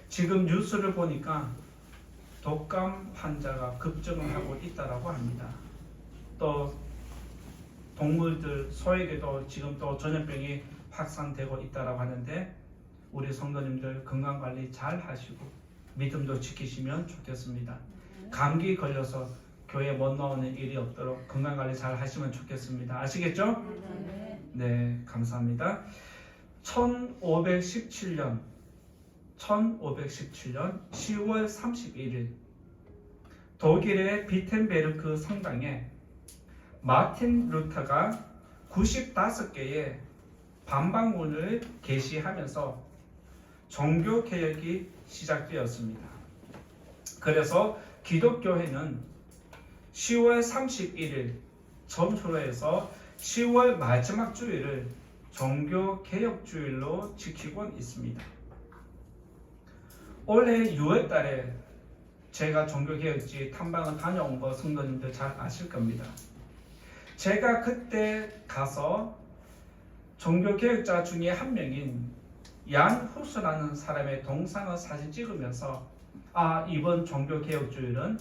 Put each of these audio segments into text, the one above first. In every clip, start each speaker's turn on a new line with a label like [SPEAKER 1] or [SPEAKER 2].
[SPEAKER 1] 지금 뉴스를 보니까 독감 환자가 급증을 하고 있다라고 합니다. 또 동물들, 소에게도 지금 또 전염병이 확산되고 있다라고 하는데 우리 성도님들 건강관리 잘 하시고 믿음도 지키시면 좋겠습니다. 감기 걸려서 교회 못 나오는 일이 없도록 건강관리 잘 하시면 좋겠습니다. 아시겠죠? 네, 감사합니다. 1517년 10월 31일 독일의 비텐베르크 성당에 마틴 루터가 95개의 반박문을 게시하면서 종교개혁이 시작되었습니다. 그래서 기독교회는 10월 31일 점수로 해서 10월 마지막 주일을 종교개혁주일로 지키고 있습니다. 올해 6월 달에 제가 종교개혁지 탐방을 다녀온 거 성도님들 잘 아실 겁니다. 제가 그때 가서 종교개혁자 중에 한 명인 얀 후스라는 사람의 동상을 사진 찍으면서 이번 종교개혁주일은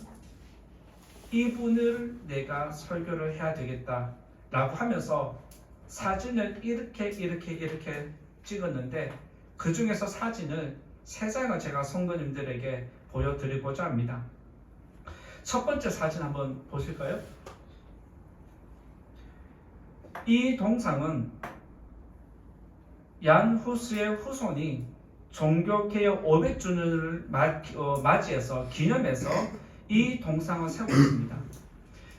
[SPEAKER 1] 이분을 내가 설교를 해야 되겠다 라고 하면서 사진을 이렇게 찍었는데 그 중에서 사진을 3장을 제가 성도님들에게 보여드리고자 합니다. 첫 번째 사진 한번 보실까요? 이 동상은 얀 후스의 후손이 종교개혁 500주년을 맞이해서 기념해서 이 동상을 세웠습니다.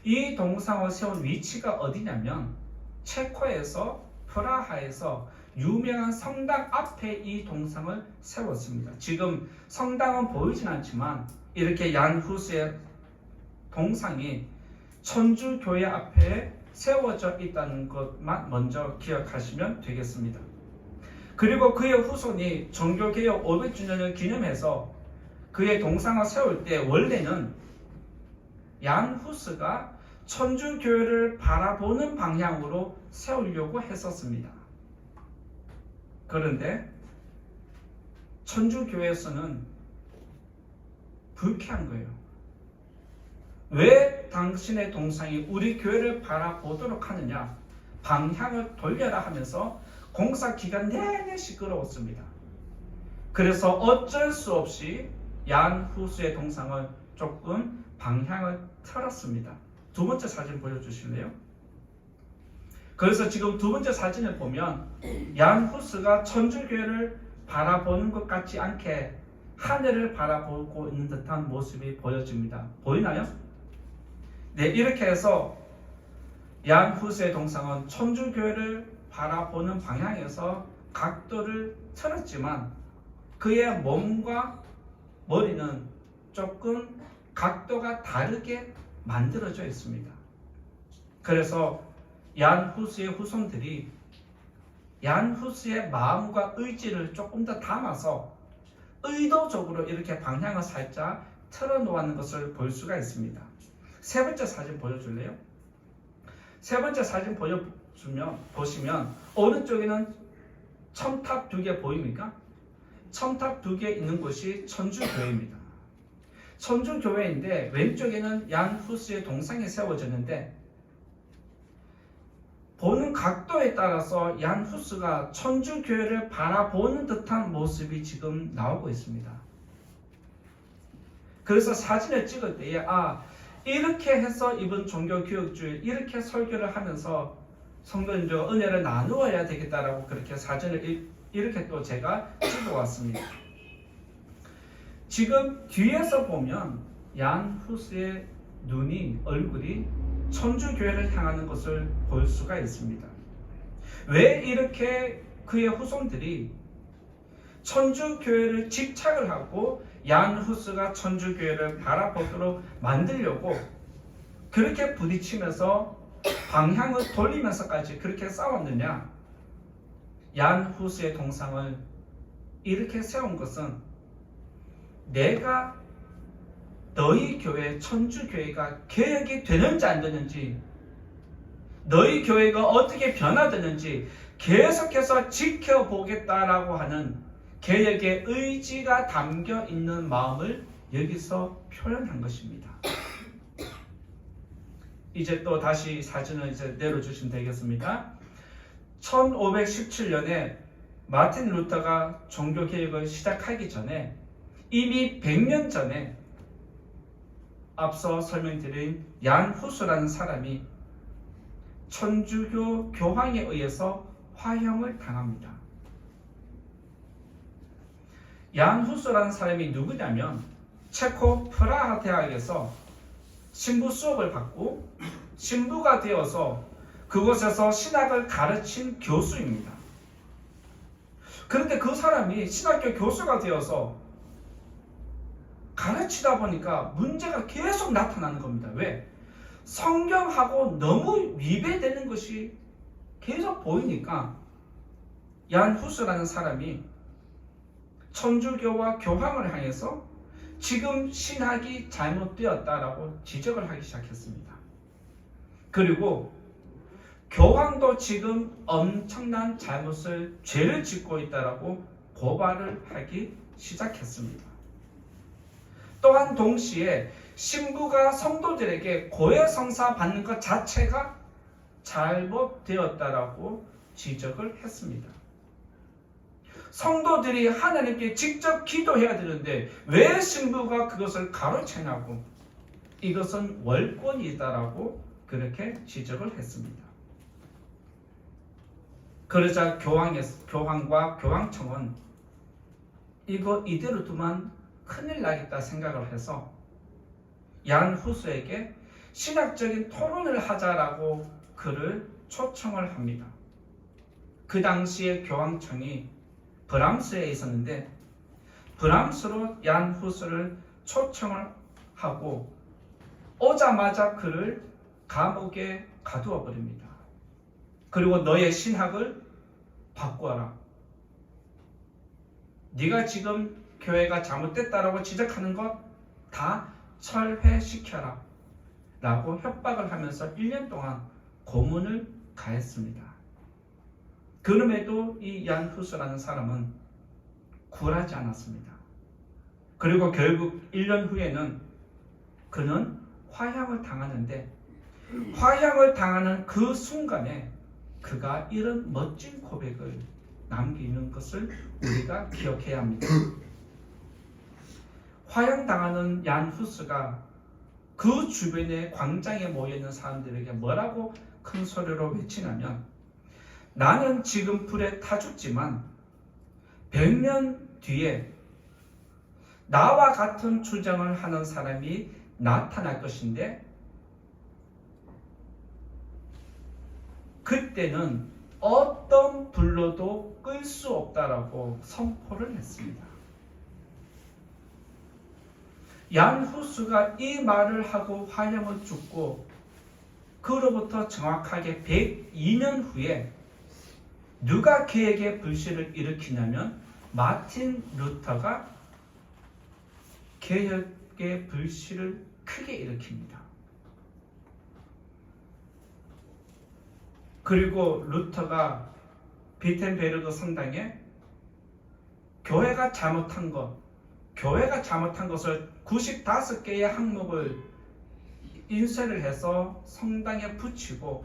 [SPEAKER 1] 이 동상을 세운 위치가 어디냐면 체코에서 프라하에서 유명한 성당 앞에 이 동상을 세웠습니다. 지금 성당은 보이진 않지만 이렇게 얀 후스의 동상이 천주교회 앞에 세워져 있다는 것만 먼저 기억하시면 되겠습니다. 그리고 그의 후손이 종교개혁 500주년을 기념해서 그의 동상을 세울 때 원래는 얀 후스가 천주교회를 바라보는 방향으로 세우려고 했었습니다. 그런데 천주교회에서는 불쾌한 거예요. 왜 당신의 동상이 우리 교회를 바라보도록 하느냐? 방향을 돌려라 하면서 공사 기간 내내 시끄러웠습니다. 그래서 어쩔 수 없이 얀 후스의 동상을 조금 방향을 틀었습니다. 두 번째 사진 보여주실래요? 그래서 지금 두 번째 사진을 보면 얀 후스가 천주교회를 바라보는 것 같지 않게 하늘을 바라보고 있는 듯한 모습이 보여집니다. 보이나요? 네, 이렇게 해서 얀 후스의 동상은 천주교회를 바라보는 방향에서 각도를 틀었지만 그의 몸과 머리는 조금 각도가 다르게 만들어져 있습니다. 그래서 얀 후스의 후손들이 얀 후스의 마음과 의지를 조금 더 담아서 의도적으로 이렇게 방향을 살짝 틀어놓는 것을 볼 수가 있습니다. 세 번째 사진 보여줄래요? 세 번째 사진 보시면 오른쪽에는 첨탑 2개 보입니까? 첨탑 2개 있는 곳이 천주교회입니다. 천주교회인데 왼쪽에는 얀 후스의 동상이 세워졌는데 보는 각도에 따라서 얀 후스가 천주교회를 바라보는 듯한 모습이 지금 나오고 있습니다. 그래서 사진을 찍을 때에 이렇게 해서 이번 종교개혁주일 이렇게 설교를 하면서 성도님들과 은혜를 나누어야 되겠다라고 그렇게 사진을 이렇게 또 제가 찍어왔습니다. 지금 뒤에서 보면 얀 후스의 얼굴이 천주교회를 향하는 것을 볼 수가 있습니다. 왜 이렇게 그의 후손들이 천주교회를 집착을 하고 얀 후스가 천주교회를 바라보도록 만들려고 그렇게 부딪히면서 방향을 돌리면서까지 그렇게 싸웠느냐? 얀 후스의 동상을 이렇게 세운 것은 내가 너희 교회 천주교회가 개혁이 되는지 안 되는지 너희 교회가 어떻게 변화되는지 계속해서 지켜보겠다라고 하는 개혁의 의지가 담겨 있는 마음을 여기서 표현한 것입니다. 이제 또 다시 사진을 이제 내려주시면 되겠습니다. 1517년에 마틴 루터가 종교개혁을 시작하기 전에 이미 100년 전에 앞서 설명드린 얀 후스라는 사람이 천주교 교황에 의해서 화형을 당합니다. 얀 후스라는 사람이 누구냐면 체코 프라하 대학에서 신부 수업을 받고 신부가 되어서 그곳에서 신학을 가르친 교수입니다. 그런데 그 사람이 신학교 교수가 되어서 가르치다 보니까 문제가 계속 나타나는 겁니다. 왜? 성경하고 너무 위배되는 것이 계속 보이니까 얀 후스라는 사람이 천주교와 교황을 향해서 지금 신학이 잘못되었다라고 지적을 하기 시작했습니다. 그리고 교황도 지금 엄청난 죄를 짓고 있다라고 고발을 하기 시작했습니다. 또한 동시에 신부가 성도들에게 고해성사 받는 것 자체가 잘못되었다라고 지적을 했습니다. 성도들이 하나님께 직접 기도해야 되는데 왜 신부가 그것을 가로채냐고, 이것은 월권이다라고 그렇게 지적을 했습니다. 그러자 교황과 교황청은 이거 이대로 두면 큰일 나겠다 생각을 해서 얀 후스에게 신학적인 토론을 하자라고 그를 초청을 합니다. 그 당시에 교황청이 브람스에 있었는데 브람스로 얀 후스를 초청을 하고 오자마자 그를 감옥에 가두어 버립니다. 그리고 너의 신학을 바꾸어라. 네가 지금 교회가 잘못됐다라고 지적하는 것 다 철회시켜라 라고 협박을 하면서 1년 동안 고문을 가했습니다. 그럼에도 이 얀 후스라는 사람은 굴하지 않았습니다. 그리고 결국 1년 후에는 그는 화형을 당하는데 화형을 당하는 그 순간에 그가 이런 멋진 고백을 남기는 것을 우리가 기억해야 합니다. 화형당하는 얀 후스가 그 주변의 광장에 모여있는 사람들에게 뭐라고 큰 소리로 외치냐면, 나는 지금 불에 타 죽지만 100년 뒤에 나와 같은 주장을 하는 사람이 나타날 것인데 그때는 어떤 불로도 끌 수 없다라고 선포를 했습니다. 얀 후스가 이 말을 하고 화형을 죽고 그로부터 정확하게 102년 후에 누가 그에게 불씨를 일으키냐면 마틴 루터가 개혁의 불씨를 크게 일으킵니다. 그리고 루터가 비텐베르그 성당에 교회가 잘못한 것을 95개의 항목을 인쇄를 해서 성당에 붙이고,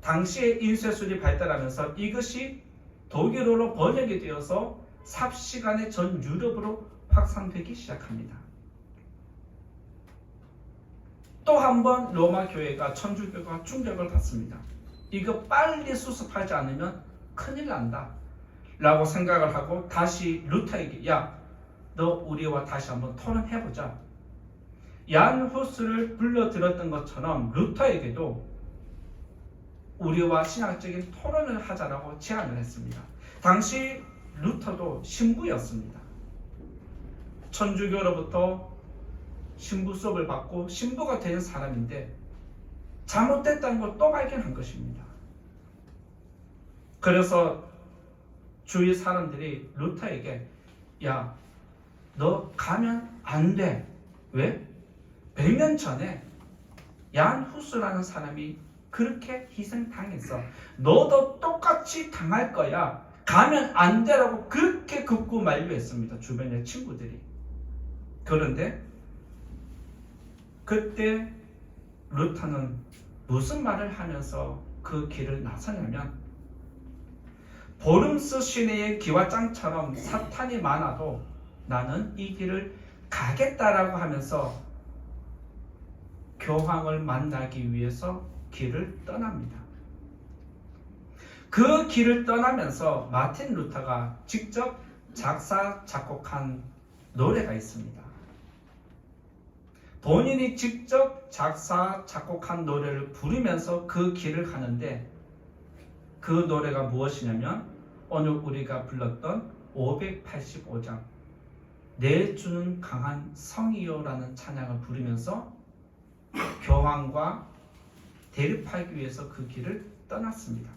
[SPEAKER 1] 당시에 인쇄술이 발달하면서 이것이 독일어로 번역이 되어서 삽시간에 전 유럽으로 확산되기 시작합니다. 또 한 번 로마 교회가 천주교가 충격을 받습니다. 이거 빨리 수습하지 않으면 큰일 난다 라고 생각을 하고 다시 루터에게, 야, 너 우리와 다시 한번 토론해보자. 얀 후스를 불러들었던 것처럼 루터에게도 우리와 신학적인 토론을 하자라고 제안을 했습니다. 당시 루터도 신부였습니다. 천주교로부터 신부 수업을 받고 신부가 된 사람인데 잘못됐다는 걸 또 발견한 것입니다. 그래서 주위 사람들이 루터에게, 야, 너 가면 안 돼. 왜? 100년 전에 얀 후스라는 사람이 그렇게 희생당했어. 너도 똑같이 당할 거야. 가면 안 되라고 그렇게 극구 만류했습니다. 주변의 친구들이. 그런데 그때 루터는 무슨 말을 하면서 그 길을 나서냐면, 보름스 시내의 기와장처럼 사탄이 많아도 나는 이 길을 가겠다라고 하면서 교황을 만나기 위해서 길을 떠납니다. 그 길을 떠나면서 마틴 루터가 직접 작사 작곡한 노래가 있습니다. 본인이 직접 작사 작곡한 노래를 부르면서 그 길을 가는데, 그 노래가 무엇이냐면 오늘 우리가 불렀던 585장 내 주는 강한 성이요라는 찬양을 부르면서 교황과 대립하기 위해서 그 길을 떠났습니다.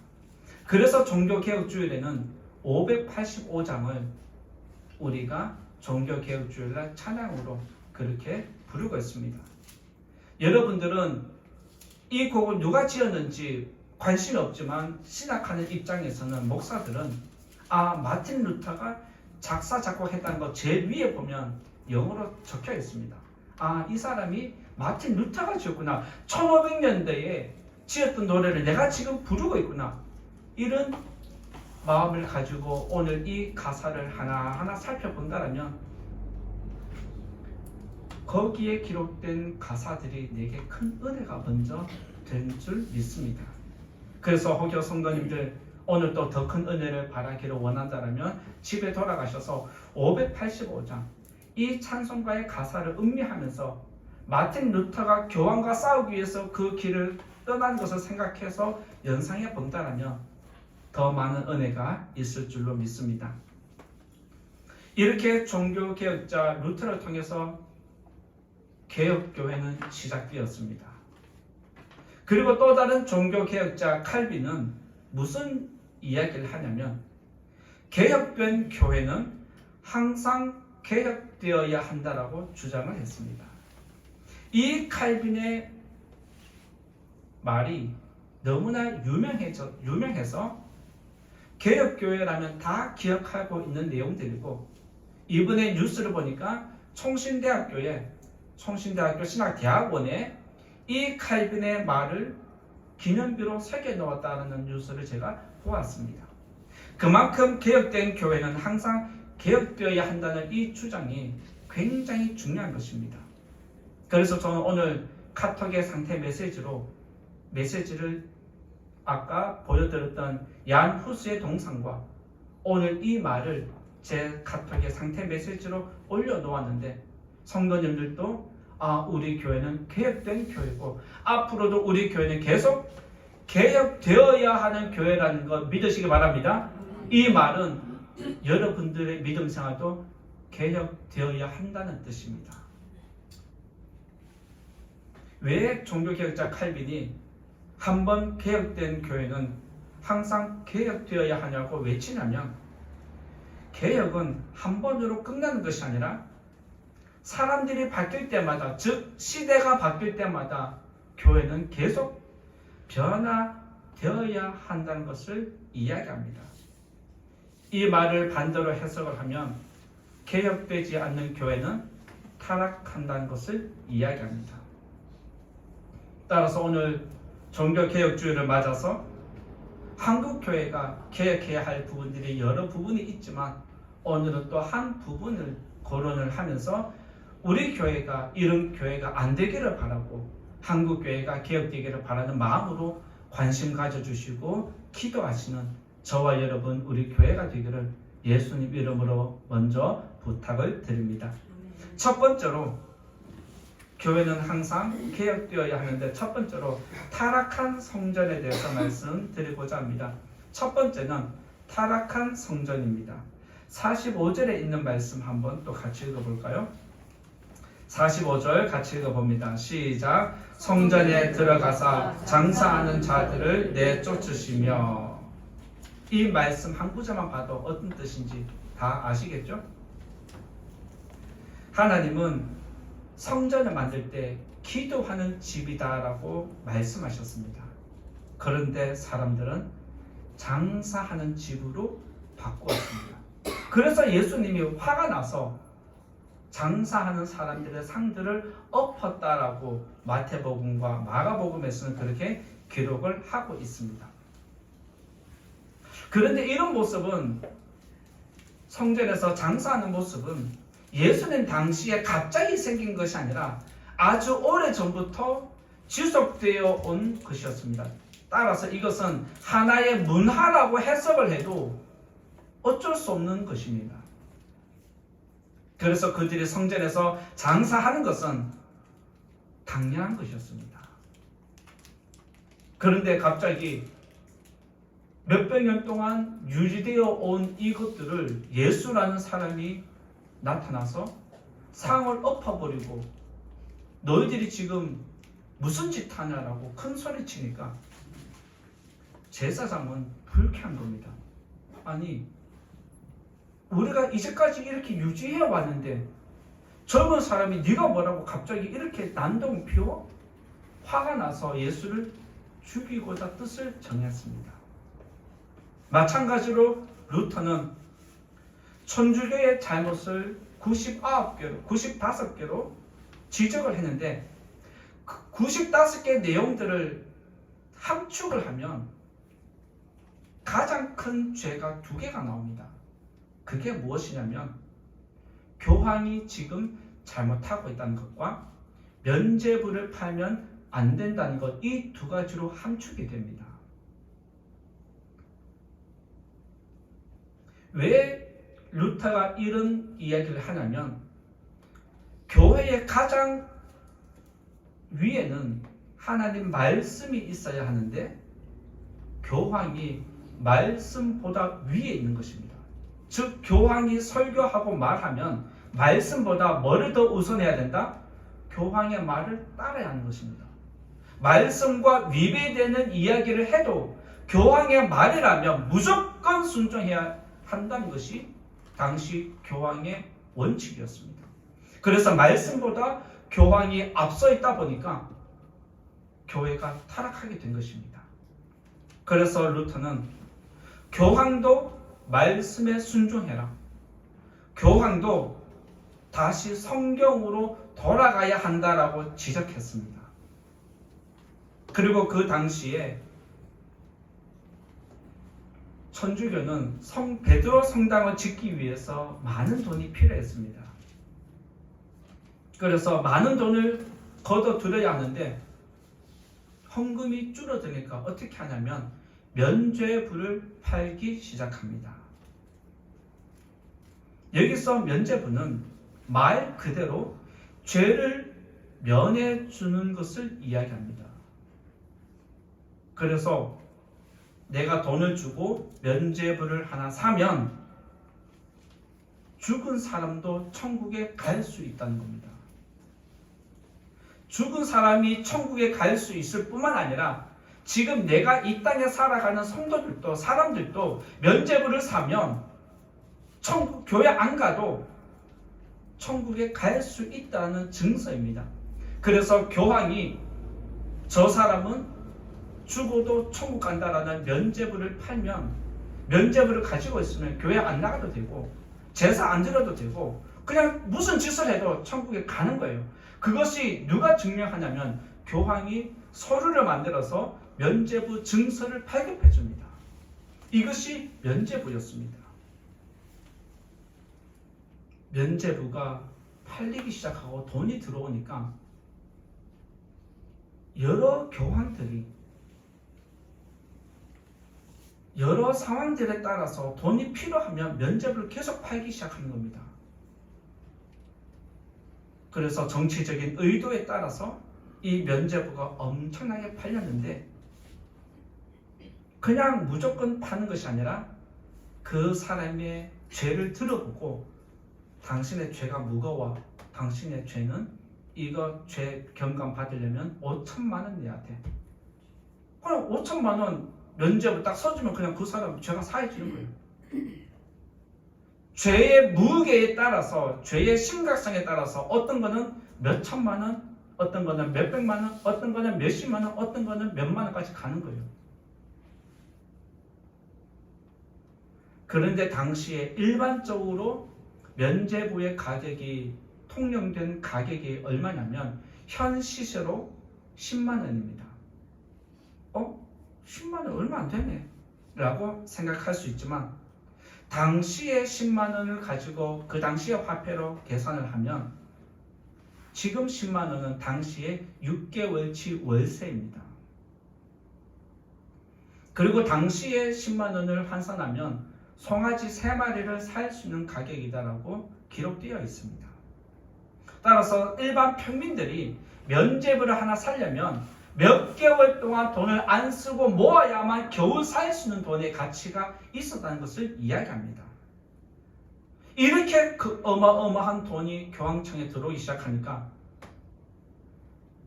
[SPEAKER 1] 그래서 종교개혁주일에는 585장을 우리가 종교개혁주일날 찬양으로 그렇게 부르고 있습니다. 여러분들은 이 곡을 누가 지었는지 관심이 없지만 신학하는 입장에서는, 목사들은 마틴 루터가 작사 작곡했다는 거 제일 위에 보면 영어로 적혀 있습니다. 이 사람이 마틴 루터가 지었구나. 1500년대에 지었던 노래를 내가 지금 부르고 있구나. 이런 마음을 가지고 오늘 이 가사를 하나하나 살펴본다면 거기에 기록된 가사들이 내게 큰 은혜가 먼저 된 줄 믿습니다. 그래서 혹여 성도님들 오늘 또 더 큰 은혜를 바라기를 원한다면 집에 돌아가셔서 585장 이 찬송가의 가사를 음미하면서 마틴 루터가 교황과 싸우기 위해서 그 길을 떠난 것을 생각해서 연상해 본다면 더 많은 은혜가 있을 줄로 믿습니다. 이렇게 종교개혁자 루터를 통해서 개혁교회는 시작되었습니다. 그리고 또 다른 종교개혁자 칼빈은 무슨 이야기를 하냐면, 개혁된 교회는 항상 개혁되어야 한다라고 주장을 했습니다. 이 칼빈의 말이 너무나 유명해서 개혁교회라면 다 기억하고 있는 내용들이고, 이번에 뉴스를 보니까 총신대학교 신학대학원에 이 칼빈의 말을 기념비로 새겨 넣었다는 뉴스를 제가 보았습니다. 그만큼 개혁된 교회는 항상 개혁되어야 한다는 이 주장이 굉장히 중요한 것입니다. 그래서 저는 오늘 카톡의 상태 메시지를 아까 보여드렸던 얀 후스의 동상과 오늘 이 말을 제 카톡의 상태 메시지로 올려놓았는데, 성도님들도 우리 교회는 개혁된 교회고 앞으로도 우리 교회는 계속 개혁되어야 하는 교회라는 것 믿으시기 바랍니다. 이 말은 여러분들의 믿음 생활도 개혁되어야 한다는 뜻입니다. 왜 종교개혁자 칼빈이 한번 개혁된 교회는 항상 개혁되어야 하냐고 외치냐면, 개혁은 한 번으로 끝나는 것이 아니라 사람들이 바뀔 때마다, 즉 시대가 바뀔 때마다 교회는 계속 변화되어야 한다는 것을 이야기합니다. 이 말을 반대로 해석을 하면 개혁되지 않는 교회는 타락한다는 것을 이야기합니다. 따라서 오늘 종교개혁주의를 맞아서 한국교회가 개혁해야 할 부분들이 여러 부분이 있지만, 오늘은 또 한 부분을 거론을 하면서 우리 교회가 이런 교회가 안 되기를 바라고 한국교회가 개혁되기를 바라는 마음으로 관심 가져주시고 기도하시는 저와 여러분 우리 교회가 되기를 예수님 이름으로 먼저 부탁을 드립니다. 첫 번째로 교회는 항상 개혁되어야 하는데, 첫 번째로 타락한 성전에 대해서 말씀드리고자 합니다. 첫 번째는 타락한 성전입니다. 45절에 있는 말씀 한번 또 같이 읽어볼까요? 45절 같이 읽어봅니다. 시작. 성전에 들어가사 장사하는 자들을 내쫓으시며. 이 말씀 한 구절만 봐도 어떤 뜻인지 다 아시겠죠? 하나님은 성전을 만들 때 기도하는 집이다라고 말씀하셨습니다. 그런데 사람들은 장사하는 집으로 바꾸었습니다. 그래서 예수님이 화가 나서 장사하는 사람들의 상들을 엎었다라고 마태복음과 마가복음에서는 그렇게 기록을 하고 있습니다. 그런데 이런 모습은, 성전에서 장사하는 모습은 예수님 당시에 갑자기 생긴 것이 아니라 아주 오래전부터 지속되어 온 것이었습니다. 따라서 이것은 하나의 문화라고 해석을 해도 어쩔 수 없는 것입니다. 그래서 그들이 성전에서 장사하는 것은 당연한 것이었습니다. 그런데 갑자기 몇백 년 동안 유지되어 온 이것들을 예수라는 사람이 나타나서 상을 엎어버리고 너희들이 지금 무슨 짓 하냐라고 큰 소리 치니까 제사장은 불쾌한 겁니다. 아니, 우리가 이제까지 이렇게 유지해 왔는데 젊은 사람이 네가 뭐라고 갑자기 이렇게 난동을 피워? 화가 나서 예수를 죽이고자 뜻을 정했습니다. 마찬가지로 루터는 천주교의 잘못을 95개로 지적을 했는데 95개 내용들을 함축을 하면 가장 큰 죄가 두 개가 나옵니다. 그게 무엇이냐면 교황이 지금 잘못하고 있다는 것과 면죄부를 팔면 안 된다는 것, 이 두 가지로 함축이 됩니다. 왜 루터가 이런 이야기를 하냐면 교회의 가장 위에는 하나님 말씀이 있어야 하는데 교황이 말씀보다 위에 있는 것입니다. 즉 교황이 설교하고 말하면 말씀보다 뭐를 더 우선해야 된다? 교황의 말을 따라야 하는 것입니다. 말씀과 위배되는 이야기를 해도 교황의 말이라면 무조건 순종해야 한다는 것이 당시 교황의 원칙이었습니다. 그래서 말씀보다 교황이 앞서 있다 보니까 교회가 타락하게 된 것입니다. 그래서 루터는 교황도 말씀에 순종해라. 교황도 다시 성경으로 돌아가야 한다라고 지적했습니다. 그리고 그 당시에 천주교는 성 베드로 성당을 짓기 위해서 많은 돈이 필요했습니다. 그래서 많은 돈을 걷어들여야 하는데 헌금이 줄어드니까 어떻게 하냐면 면죄부를 팔기 시작합니다. 여기서 면죄부는 말 그대로 죄를 면해 주는 것을 이야기합니다. 그래서 내가 돈을 주고 면죄부를 하나 사면 죽은 사람도 천국에 갈 수 있다는 겁니다. 죽은 사람이 천국에 갈 수 있을 뿐만 아니라 지금 내가 이 땅에 살아가는 성도들도 사람들도 면죄부를 사면 천국 교회 안 가도 천국에 갈 수 있다는 증서입니다. 그래서 교황이 저 사람은 죽어도 천국 간다라는 면죄부를 팔면 면죄부를 가지고 있으면 교회 안 나가도 되고 제사 안 드려도 되고 그냥 무슨 짓을 해도 천국에 가는 거예요. 그것이 누가 증명하냐면 교황이 서류를 만들어서 면죄부 증서를 발급해 줍니다. 이것이 면죄부였습니다. 면죄부가 팔리기 시작하고 돈이 들어오니까 여러 교황들이 여러 상황들에 따라서 돈이 필요하면 면죄부를 계속 팔기 시작하는 겁니다. 그래서 정치적인 의도에 따라서 이 면죄부가 엄청나게 팔렸는데 그냥 무조건 파는 것이 아니라 그 사람의 죄를 들어보고 당신의 죄가 무거워, 당신의 죄는 이거 죄 경감 받으려면 5천만 원 내야 돼. 그럼 5천만 원 면죄부 딱 써주면 그냥 그 사람 죄가 사해지는 거예요. 죄의 무게에 따라서 죄의 심각성에 따라서 어떤 거는 몇 천만 원, 어떤 거는 몇 백만 원, 어떤 거는 몇십만 원, 어떤 거는 몇만 원까지 가는 거예요. 그런데 당시에 일반적으로 면제부의 가격이 통용된 가격이 얼마냐면 현 시세로 10만 원입니다. 10만 원 얼마 안 되네 라고 생각할 수 있지만 당시에 10만 원을 가지고 그 당시의 화폐로 계산을 하면 지금 10만 원은 당시에 6개월치 월세입니다. 그리고 당시에 10만 원을 환산하면 송아지 3마리를 살 수 있는 가격이다라고 기록되어 있습니다. 따라서 일반 평민들이 면제부를 하나 사려면 몇 개월 동안 돈을 안 쓰고 모아야만 겨우 살 수 있는 돈의 가치가 있었다는 것을 이야기합니다. 이렇게 그 어마어마한 돈이 교황청에 들어오기 시작하니까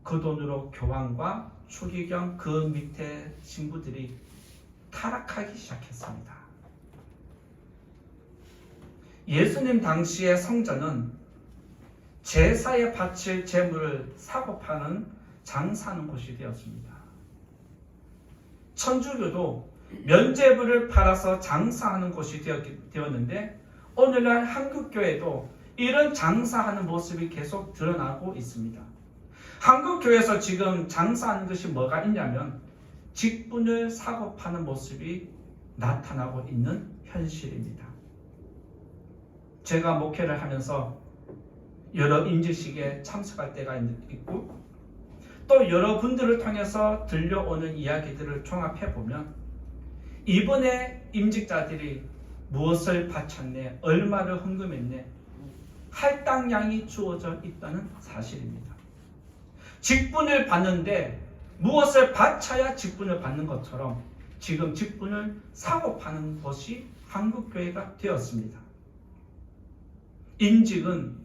[SPEAKER 1] 그 돈으로 교황과 추기경 그 밑에 신부들이 타락하기 시작했습니다. 예수님 당시의 성전은 제사에 바칠 제물을 사고 파는 장사하는 곳이 되었습니다. 천주교도 면제부를 팔아서 장사하는 곳이 되었는데 오늘날 한국교회도 이런 장사하는 모습이 계속 드러나고 있습니다. 한국교회에서 지금 장사하는 것이 뭐가 있냐면 직분을 사고 파는 모습이 나타나고 있는 현실입니다. 제가 목회를 하면서 여러 임직식에 참석할 때가 있고 또 여러분들을 통해서 들려오는 이야기들을 종합해보면 이번에 임직자들이 무엇을 바쳤네, 얼마를 헌금했네, 할당량이 주어져 있다는 사실입니다. 직분을 받는데 무엇을 바쳐야 직분을 받는 것처럼 지금 직분을 사고 파는 것이 한국교회가 되었습니다. 임직은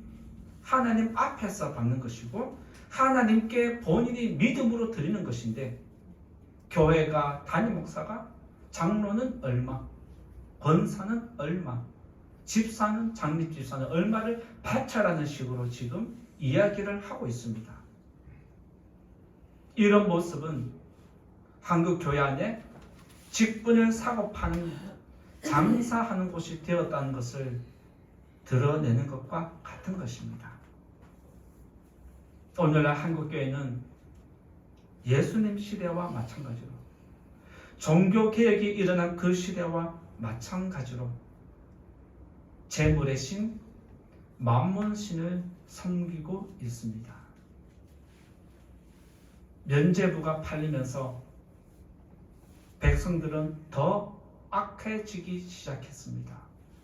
[SPEAKER 1] 하나님 앞에서 받는 것이고 하나님께 본인이 믿음으로 드리는 것인데 교회가 담임 목사가 장로는 얼마, 권사는 얼마, 집사는 장립집사는 얼마를 바쳐라는 식으로 지금 이야기를 하고 있습니다. 이런 모습은 한국 교회 안에 직분을 사고 파는 장사하는 곳이 되었다는 것을 드러내는 것과 같은 것입니다. 오늘날 한국교회는 예수님 시대와 마찬가지로 종교개혁이 일어난 그 시대와 마찬가지로 재물의 신, 만몬신을 섬기고 있습니다. 면제부가 팔리면서 백성들은 더 악해지기 시작했습니다.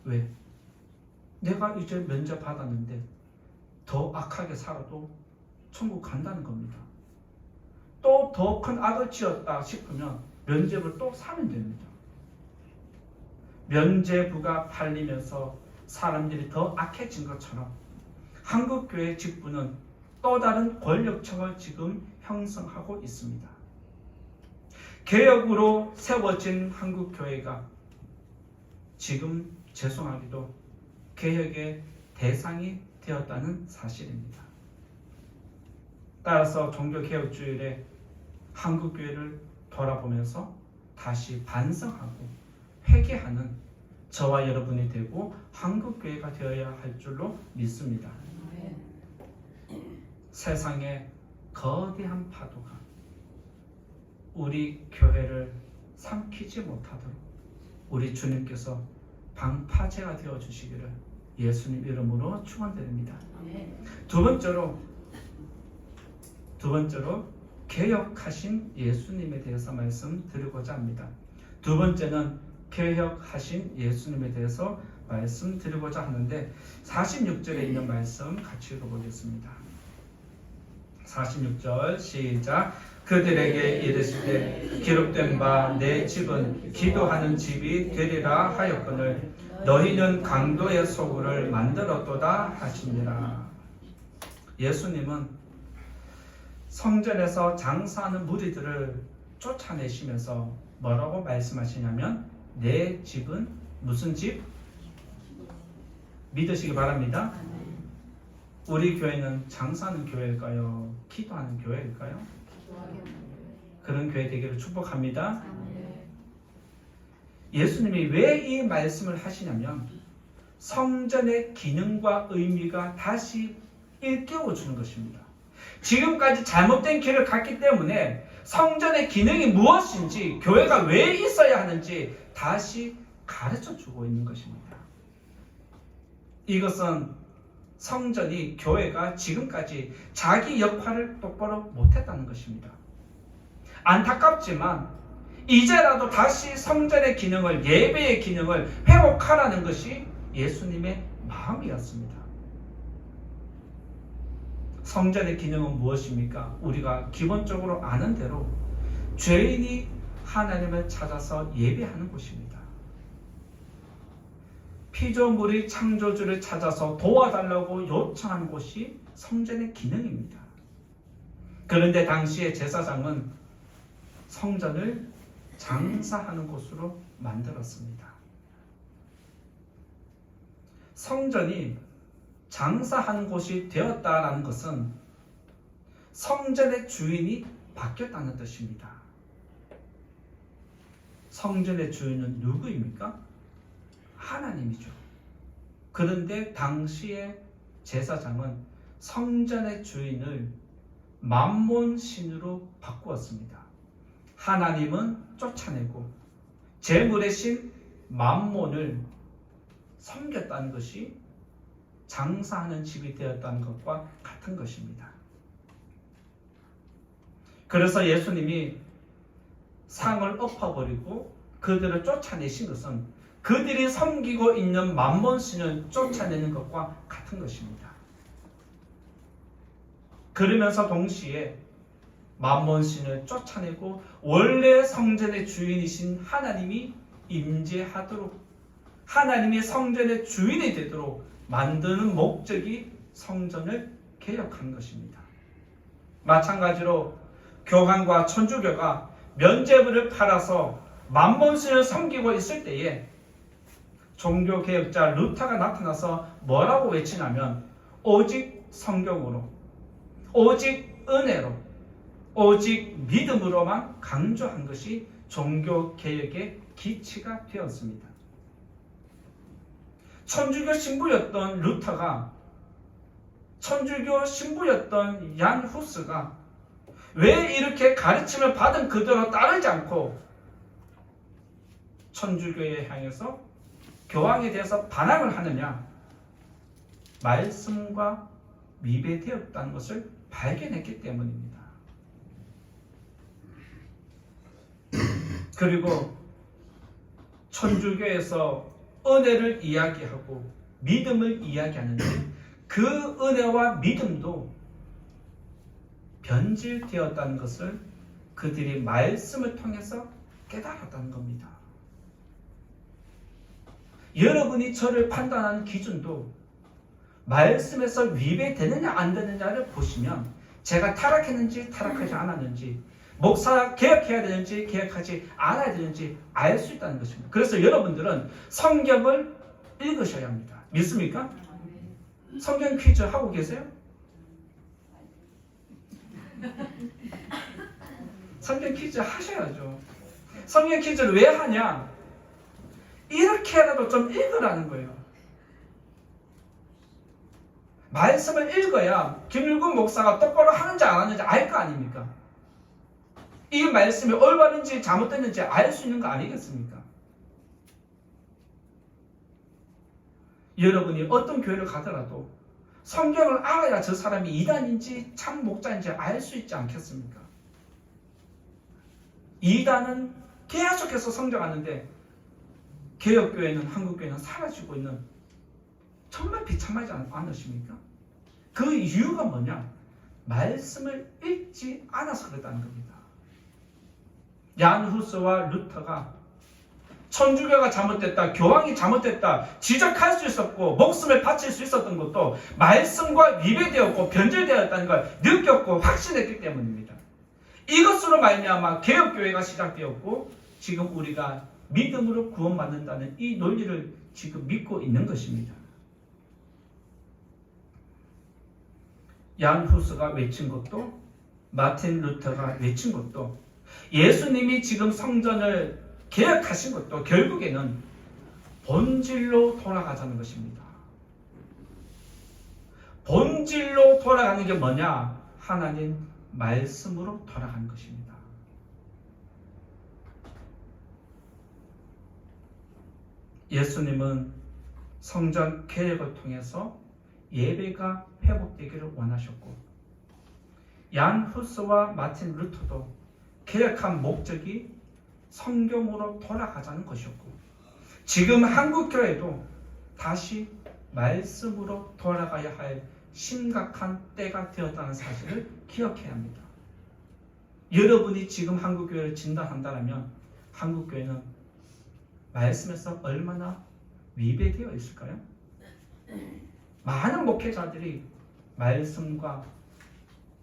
[SPEAKER 1] 왜? 내가 이제 면제 받았는데 더 악하게 살아도 천국 간다는 겁니다. 또 더 큰 악을 지었다 싶으면 면제부를 또 사면 됩니다. 면제부가 팔리면서 사람들이 더 악해진 것처럼 한국교회 직분은 또 다른 권력층을 지금 형성하고 있습니다. 개혁으로 세워진 한국교회가 지금 죄송하게도 개혁의 대상이 되었다는 사실입니다. 따라서 종교개혁주일에 한국교회를 돌아보면서 다시 반성하고 회개하는 저와 여러분이 되고 한국교회가 되어야 할 줄로 믿습니다. 세상에 거대한 파도가 우리 교회를 삼키지 못하도록 우리 주님께서 방파제가 되어주시기를 예수님 이름으로 축원드립니다. 두 번째로 개혁하신 예수님에 대해서 말씀드리고자 합니다. 두 번째는 개혁하신 예수님에 대해서 말씀드리고자 하는데 46절에 있는 말씀 같이 읽어보겠습니다. 46절 시작. 그들에게 이르시되 기록된 바 내 집은 기도하는 집이 되리라 하였거늘 너희는 강도의 소굴을 만들었도다 하시니라. 예수님은 성전에서 장사하는 무리들을 쫓아내시면서 뭐라고 말씀하시냐면 내 집은 무슨 집? 믿으시기 바랍니다. 우리 교회는 장사하는 교회일까요? 기도하는 교회일까요? 그런 교회 되기를 축복합니다. 예수님이 왜 이 말씀을 하시냐면 성전의 기능과 의미가 다시 일깨워 주는 것입니다. 지금까지 잘못된 길을 갔기 때문에 성전의 기능이 무엇인지, 교회가 왜 있어야 하는지 다시 가르쳐 주고 있는 것입니다. 이것은 성전이, 교회가 지금까지 자기 역할을 똑바로 못했다는 것입니다. 안타깝지만 이제라도 다시 성전의 기능을, 예배의 기능을 회복하라는 것이 예수님의 마음이었습니다. 성전의 기능은 무엇입니까? 우리가 기본적으로 아는 대로 죄인이 하나님을 찾아서 예배하는 곳입니다. 피조물이 창조주를 찾아서 도와달라고 요청하는 곳이 성전의 기능입니다. 그런데 당시의 제사장은 성전을 장사하는 곳으로 만들었습니다. 성전이 장사하는 곳이 되었다라는 것은 성전의 주인이 바뀌었다는 뜻입니다. 성전의 주인은 누구입니까? 하나님이죠. 그런데 당시의 제사장은 성전의 주인을 맘몬 신으로 바꾸었습니다. 하나님은 쫓아내고 재물의 신 맘몬을 섬겼다는 것이 장사하는 집이 되었다는 것과 같은 것입니다. 그래서 예수님이 상을 엎어버리고 그들을 쫓아내신 것은 그들이 섬기고 있는 맘몬신을 쫓아내는 것과 같은 것입니다. 그러면서 동시에 맘몬신을 쫓아내고 원래 성전의 주인이신 하나님이 임재하도록, 하나님이 성전의 주인이 되도록 만드는 목적이 성전을 개혁한 것입니다. 마찬가지로 교황과 천주교가 면죄부를 팔아서 맘몬신을 섬기고 있을 때에 종교개혁자 루터가 나타나서 뭐라고 외치냐면 오직 성경으로, 오직 은혜로, 오직 믿음으로만 강조한 것이 종교개혁의 기치가 되었습니다. 천주교 신부였던 루터가, 천주교 신부였던 얀 후스가 왜 이렇게 가르침을 받은 그대로 따르지 않고 천주교에 향해서 교황에 대해서 반항을 하느냐? 말씀과 미배되었다는 것을 발견했기 때문입니다. 그리고 천주교에서 은혜를 이야기하고 믿음을 이야기하는데 그 은혜와 믿음도 변질되었다는 것을 그들이 말씀을 통해서 깨달았다는 겁니다. 여러분이 저를 판단하는 기준도 말씀에서 위배되느냐 안 되느냐를 보시면 제가 타락했는지 타락하지 않았는지, 목사 개혁해야 되는지 개혁하지 않아야 되는지 알 수 있다는 것입니다. 그래서 여러분들은 성경을 읽으셔야 합니다. 믿습니까? 성경 퀴즈 하고 계세요? 성경 퀴즈 하셔야죠. 성경 퀴즈를 왜 하냐? 이렇게라도 좀 읽으라는 거예요. 말씀을 읽어야 김일군 목사가 똑바로 하는지 안 하는지 알 거 아닙니까? 이 말씀이 올바른지 잘못됐는지 알 수 있는 거 아니겠습니까? 여러분이 어떤 교회를 가더라도 성경을 알아야 저 사람이 이단인지 참 목자인지 알 수 있지 않겠습니까? 이단은 계속해서 성장하는데 개혁교회는, 한국교회는 사라지고 있는, 정말 비참하지 않으십니까? 그 이유가 뭐냐? 말씀을 읽지 않아서 그렇다는 겁니다. 얀 후스와 루터가 천주교가 잘못됐다, 교황이 잘못됐다 지적할 수 있었고 목숨을 바칠 수 있었던 것도 말씀과 위배되었고 변질되었다는 걸 느꼈고 확신했기 때문입니다. 이것으로 말미암아 개혁교회가 시작되었고 지금 우리가 믿음으로 구원받는다는 이 논리를 지금 믿고 있는 것입니다. 얀 후스가 외친 것도, 마틴 루터가 외친 것도, 예수님이 지금 성전을 개혁하신 것도 결국에는 본질로 돌아가자는 것입니다. 본질로 돌아가는 게 뭐냐? 하나님 말씀으로 돌아가는 것입니다. 예수님은 성전 개혁을 통해서 예배가 회복되기를 원하셨고, 얀 후스와 마틴 루터도 개혁한 목적이 성경으로 돌아가자는 것이었고, 지금 한국교회도 다시 말씀으로 돌아가야 할 심각한 때가 되었다는 사실을 기억해야 합니다. 여러분이 지금 한국교회를 진단한다면 한국교회는 말씀에서 얼마나 위배되어 있을까요? 많은 목회자들이 말씀과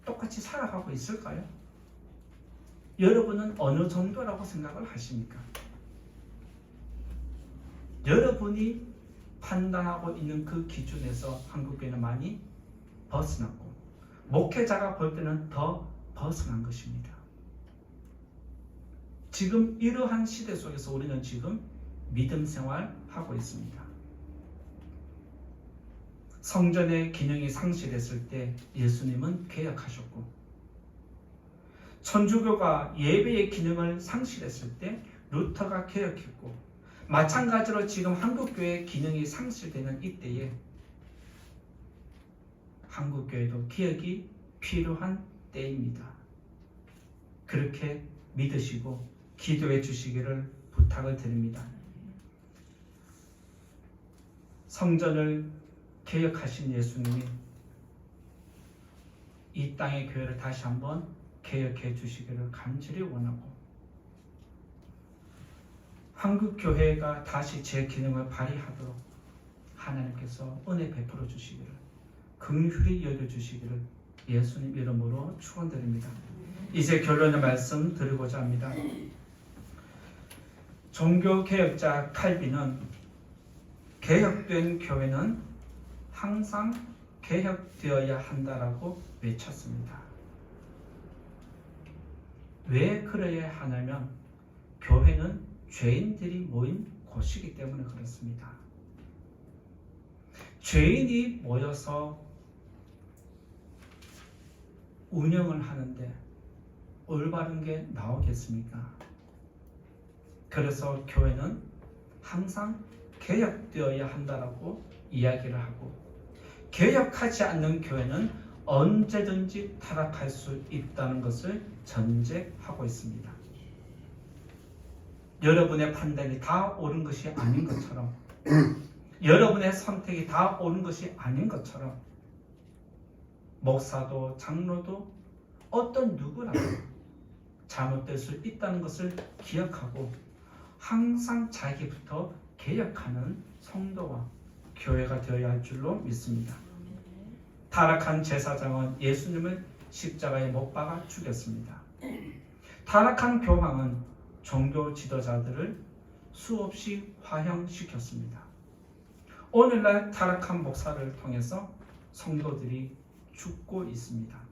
[SPEAKER 1] 똑같이 살아가고 있을까요? 여러분은 어느 정도라고 생각을 하십니까? 여러분이 판단하고 있는 그 기준에서 한국교회는 많이 벗어났고, 목회자가 볼 때는 더 벗어난 것입니다. 지금 이러한 시대 속에서 우리는 지금 믿음 생활하고 있습니다. 성전의 기능이 상실했을 때 예수님은 개혁하셨고, 천주교가 예배의 기능을 상실했을 때 루터가 개혁했고, 마찬가지로 지금 한국교회의 기능이 상실되는 이때에 한국교회도 개혁이 필요한 때입니다. 그렇게 믿으시고 기도해 주시기를 부탁을 드립니다. 성전을 개혁하신 예수님이 이 땅의 교회를 다시 한번 개혁해 주시기를 간절히 원하고, 한국교회가 다시 제 기능을 발휘하도록 하나님께서 은혜 베풀어 주시기를, 긍휼히 여겨주시기를 예수님 이름으로 축원드립니다. 이제 결론의 말씀 드리고자 합니다. 종교개혁자 칼빈은 개혁된 교회는 항상 개혁되어야 한다라고 외쳤습니다. 왜 그래야 하냐면 교회는 죄인들이 모인 곳이기 때문에 그렇습니다. 죄인이 모여서 운영을 하는데 올바른 게 나오겠습니까? 그래서 교회는 항상 개혁되어야 한다라고 이야기를 하고, 개혁하지 않는 교회는 언제든지 타락할 수 있다는 것을 전제하고 있습니다. 여러분의 판단이 다 옳은 것이 아닌 것처럼, 여러분의 선택이 다 옳은 것이 아닌 것처럼, 목사도 장로도 어떤 누구라도 잘못될 수 있다는 것을 기억하고 항상 자기부터 개혁하는 성도와 교회가 되어야 할 줄로 믿습니다. 타락한 제사장은 예수님을 십자가에 못 박아 죽였습니다. 타락한 교황은 종교 지도자들을 수없이 화형시켰습니다. 오늘날 타락한 목사를 통해서 성도들이 죽고 있습니다.